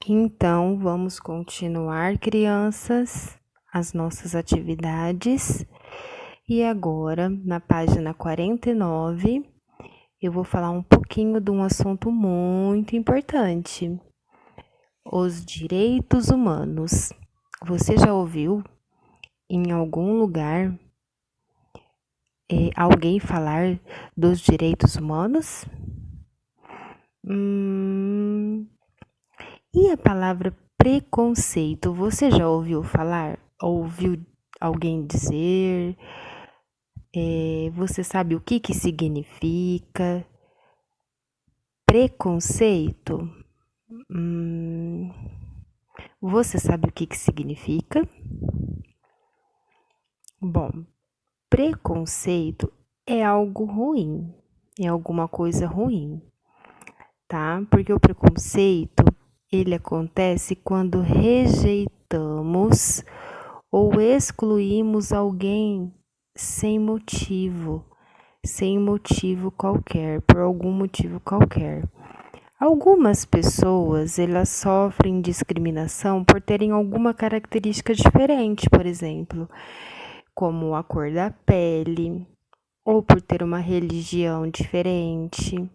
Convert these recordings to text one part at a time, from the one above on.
Então, vamos continuar, crianças, as nossas atividades. E agora, na página 49, eu vou falar um pouquinho de um assunto muito importante: os direitos humanos. Você já ouviu em algum lugar alguém falar dos direitos humanos? E a palavra preconceito, você já ouviu falar? Ouviu alguém dizer? Você sabe o que significa? Preconceito? Você sabe o que significa? Bom, preconceito é algo ruim, é alguma coisa ruim, tá? Porque o preconceito, ele acontece quando rejeitamos ou excluímos alguém sem motivo qualquer, por algum motivo qualquer. Algumas pessoas, elas sofrem discriminação por terem alguma característica diferente, por exemplo, como a cor da pele, ou por ter uma religião diferente,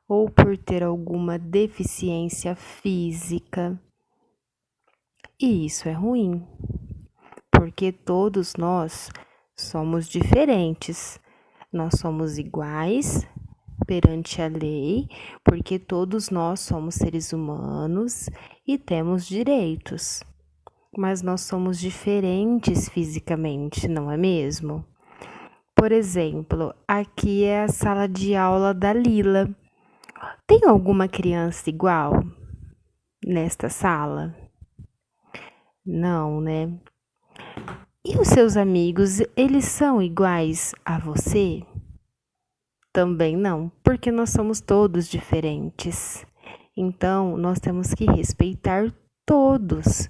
ou por ter alguma deficiência física. E isso é ruim, porque todos nós somos diferentes. Nós somos iguais perante a lei, porque todos nós somos seres humanos e temos direitos. Mas nós somos diferentes fisicamente, não é mesmo? Por exemplo, aqui é a sala de aula da Lila. Tem alguma criança igual nesta sala? Não, né? E os seus amigos, eles são iguais a você? Também não, porque nós somos todos diferentes. Então, nós temos que respeitar todos.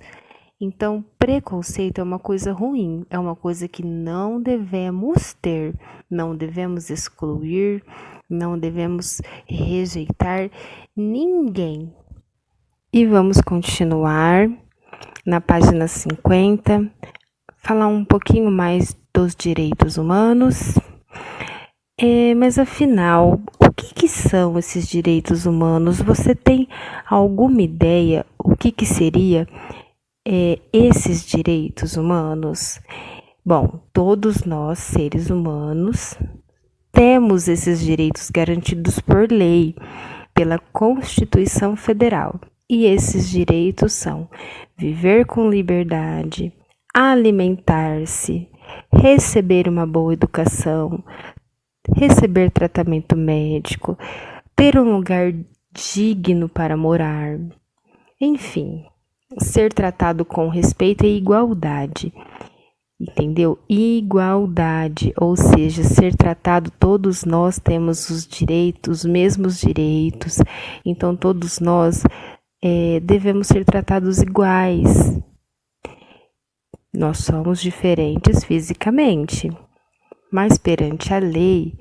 Então, preconceito é uma coisa ruim, é uma coisa que não devemos ter, não devemos excluir, não devemos rejeitar ninguém. E vamos continuar na página 50, falar um pouquinho mais dos direitos humanos. Mas afinal, o que são esses direitos humanos? Você tem alguma ideia o que seria esses direitos humanos? Bom, todos nós, seres humanos, temos esses direitos garantidos por lei, pela Constituição Federal. E esses direitos são viver com liberdade, alimentar-se, receber uma boa educação, receber tratamento médico, ter um lugar digno para morar, enfim, ser tratado com respeito e igualdade, entendeu? Igualdade, ou seja, ser tratado, todos nós temos os direitos, os mesmos direitos, então todos nós devemos ser tratados iguais. Nós somos diferentes fisicamente, mas perante a lei,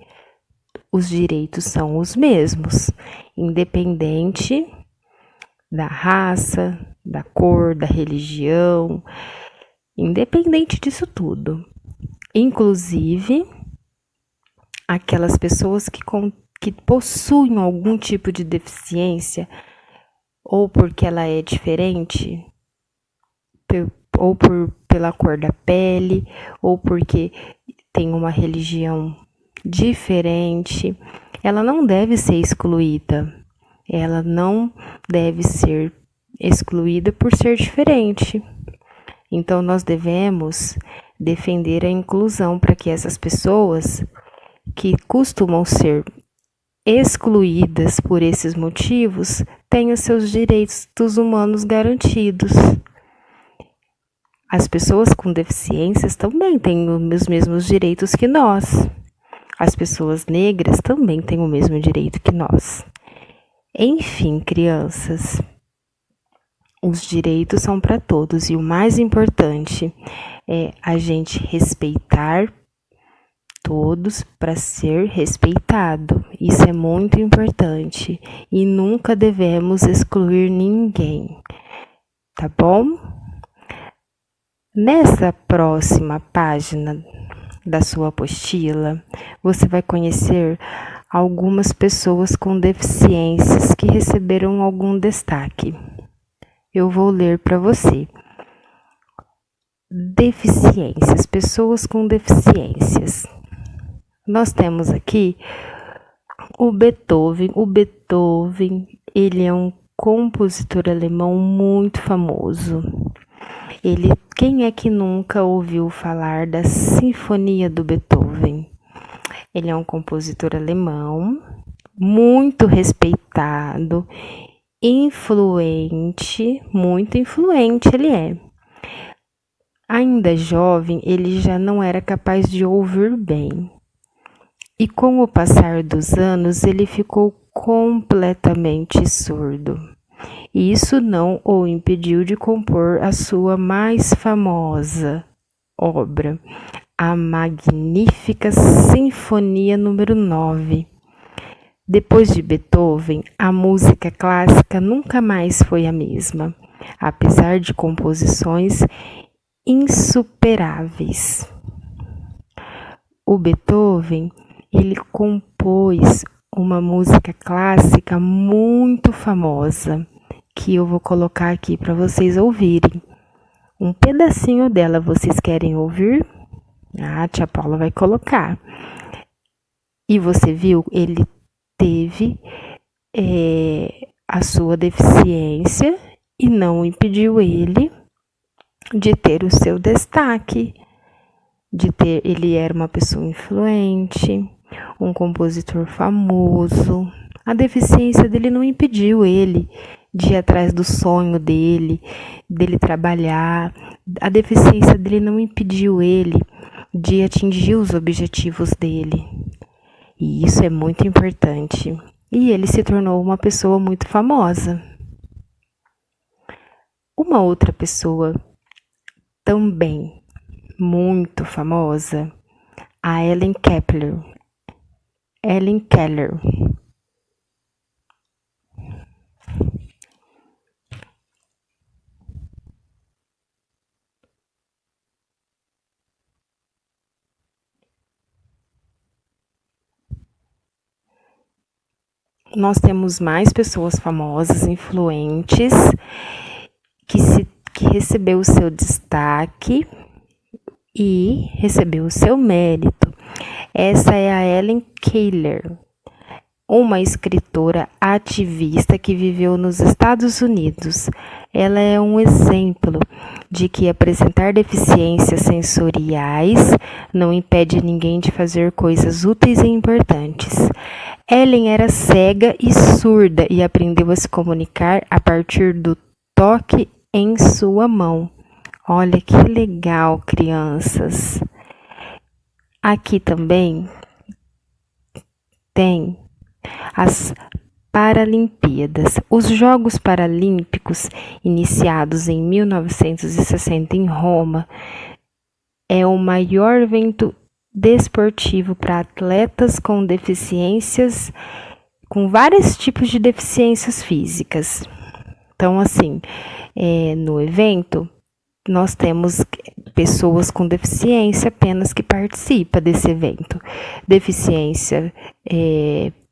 os direitos são os mesmos, independente da raça, da cor, da religião, independente disso tudo. Inclusive, aquelas pessoas que possuem algum tipo de deficiência, ou porque ela é diferente, ou pela cor da pele, ou porque tem uma religião diferente, ela não deve ser excluída. Ela não deve ser excluída por ser diferente. Então, nós devemos defender a inclusão para que essas pessoas que costumam ser excluídas por esses motivos tenham seus direitos humanos garantidos. As pessoas com deficiências também têm os mesmos direitos que nós. As pessoas negras também têm o mesmo direito que nós. Enfim, crianças, os direitos são para todos e o mais importante é a gente respeitar todos para ser respeitado. Isso é muito importante e nunca devemos excluir ninguém. tá bom? Nessa próxima página da sua apostila, você vai conhecer algumas pessoas com deficiências que receberam algum destaque. Eu vou ler para você. Deficiências, pessoas com deficiências. Nós temos aqui o Beethoven. O Beethoven, ele é um compositor alemão muito famoso. Quem é que nunca ouviu falar da Sinfonia do Beethoven? Ele é um compositor alemão, muito respeitado, influente, muito influente ele é. Ainda jovem, ele já não era capaz de ouvir bem. E com o passar dos anos, ele ficou completamente surdo. E isso não o impediu de compor a sua mais famosa obra, a magnífica Sinfonia número 9. Depois de Beethoven, a música clássica nunca mais foi a mesma, apesar de composições insuperáveis. O Beethoven, ele compôs uma música clássica muito famosa, que eu vou colocar aqui para vocês ouvirem. Um pedacinho dela, vocês querem ouvir? A tia Paula vai colocar. E você viu, ele teve a sua deficiência e não impediu ele de ter o seu destaque, ele era uma pessoa influente, um compositor famoso. A deficiência dele não impediu ele de ir atrás do sonho dele trabalhar. A deficiência dele não impediu ele de atingir os objetivos dele. E isso é muito importante. E ele se tornou uma pessoa muito famosa. Uma outra pessoa também muito famosa, a Helen Keller. Helen Keller. Nós temos mais pessoas famosas, influentes, que recebeu o seu destaque e recebeu o seu mérito. Essa é a Helen Keller, uma escritora ativista que viveu nos Estados Unidos. Ela é um exemplo de que apresentar deficiências sensoriais não impede ninguém de fazer coisas úteis e importantes. Ellen era cega e surda e aprendeu a se comunicar a partir do toque em sua mão. Olha que legal, crianças. Aqui também tem as Paralimpíadas. Os Jogos Paralímpicos, iniciados em 1960 em Roma, é o maior evento desportivo para atletas com deficiências, com vários tipos de deficiências físicas. Então, assim, no evento, nós temos pessoas com deficiência apenas que participam desse evento. Deficiência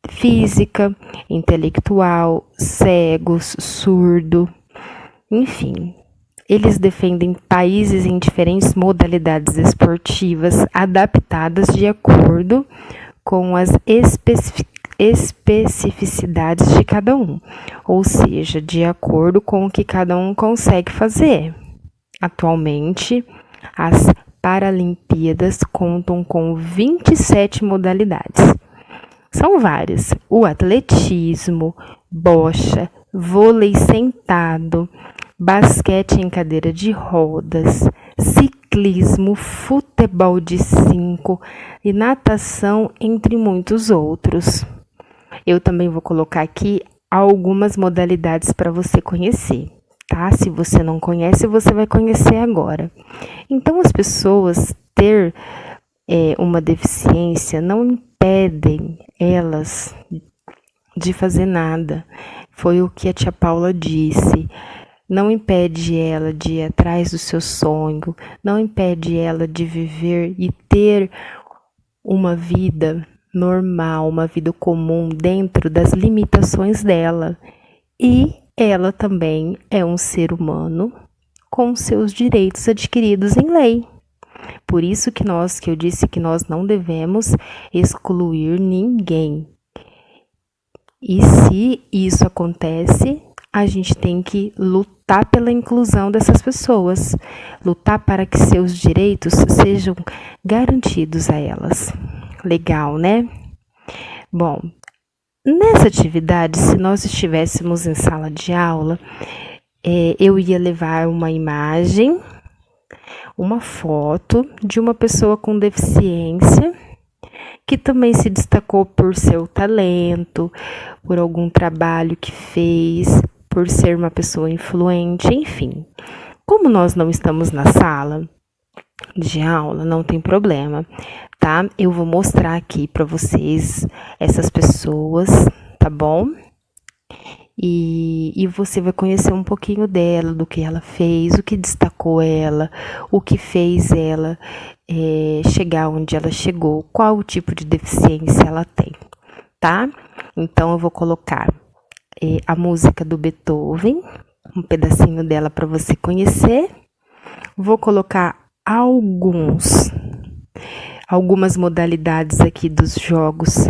física, intelectual, cegos, surdo, enfim. Eles defendem países em diferentes modalidades esportivas adaptadas de acordo com as especificidades de cada um, ou seja, de acordo com o que cada um consegue fazer. Atualmente, as Paralimpíadas contam com 27 modalidades. São várias: o atletismo, bocha, vôlei sentado, basquete em cadeira de rodas, ciclismo, futebol de 5 e natação, entre muitos outros. Eu também vou colocar aqui algumas modalidades para você conhecer, tá? Se você não conhece, você vai conhecer agora. Então, as pessoas ter uma deficiência não impedem elas de fazer nada. Foi o que a tia Paula disse. não impede ela de ir atrás do seu sonho, não impede ela de viver e ter uma vida normal, uma vida comum dentro das limitações dela. E ela também é um ser humano com seus direitos adquiridos em lei. Por isso que eu disse que nós não devemos excluir ninguém. E se isso acontece, a gente tem que lutar pela inclusão dessas pessoas, lutar para que seus direitos sejam garantidos a elas. Legal, né? Bom, nessa atividade, se nós estivéssemos em sala de aula, eu ia levar uma imagem, uma foto de uma pessoa com deficiência que também se destacou por seu talento, por algum trabalho que fez, por ser uma pessoa influente, enfim. Como nós não estamos na sala de aula, não tem problema, tá? Eu vou mostrar aqui para vocês essas pessoas, tá bom? E você vai conhecer um pouquinho dela, do que ela fez, o que destacou ela, o que fez ela chegar onde ela chegou, qual o tipo de deficiência ela tem, tá? Então eu vou colocar a música do Beethoven, um pedacinho dela para você conhecer. Vou colocar algumas modalidades aqui dos jogos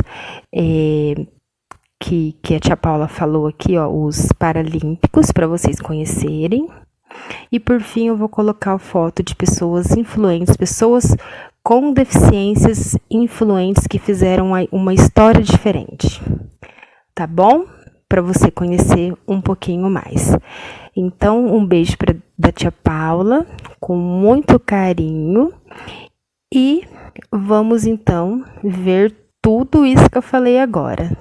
que a tia Paula falou aqui, ó, os paralímpicos, para vocês conhecerem. E por fim, eu vou colocar a foto de pessoas influentes, pessoas com deficiências influentes que fizeram uma história diferente, tá bom? Para você conhecer um pouquinho mais. Então, um beijo da tia Paula, com muito carinho. E vamos então ver tudo isso que eu falei agora,